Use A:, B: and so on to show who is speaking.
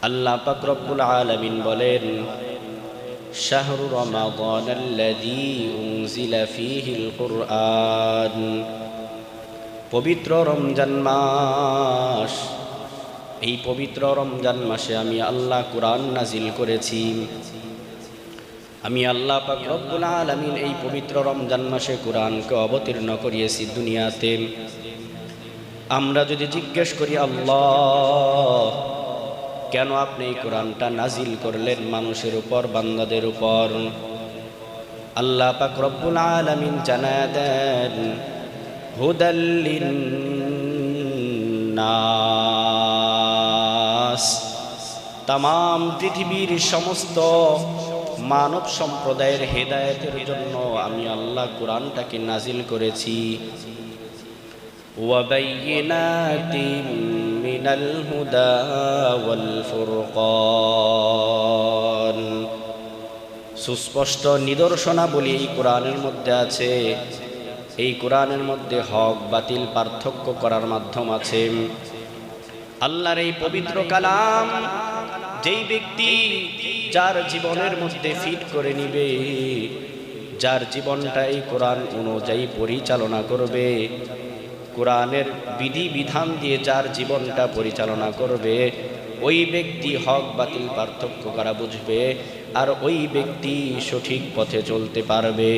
A: আল্লাহ পাক রব্বুল আলামিন বলেন, শাহরু রমাদানাল্লাযী উনজিলা ফীহিল কুরআন, পবিত্র রমজান মাস। এই পবিত্র রমজান মাসে আমি আল্লাহ কুরআন নাজিল করেছি। আমি আল্লাহ পাক রব্বুল আলামিন এই পবিত্র রমজান মাসে কুরআনকে অবতীর্ণ করিয়েছি দুনিয়াতে। আমরা যদি জিজ্ঞেস করি, আল্লাহ কেন আপনি এই কোরআনটা নাজিল করলেন মানুষের উপর, বান্দাদের উপর? আল্লাহ পাক রব্বুল আলামিন জানায়া দেন, হুদাল লিন্নাস, তামাম পৃথিবীর সমস্ত মানব সম্প্রদায়ের হেদায়েতের জন্য আমি আল্লাহ কোরআনটাকে নাজিল করেছি। ওয়াবাইয়িনাতিম মিনাল হুদা ওয়াল ফুরকান, সুস্পষ্ট নিদর্শনাবলী এই কোরআনের মধ্যে আছে। এই কোরআনের মধ্যে হক বাতিল পার্থক্য করার মাধ্যম আছে। আল্লাহর এই পবিত্র কালাম যেই ব্যক্তি যার জীবনের মধ্যে ফিট করে নিবে, যার জীবনটা এই কোরআন অনুযায়ী পরিচালনা করবে, কোরআনের বিধি বিধান দিয়ে যার জীবনটা পরিচালনা করবে, ওই ব্যক্তি হক বাতিল পার্থক্য করা বুঝবে, আর ওই ব্যক্তি সঠিক পথে চলতে পারবে।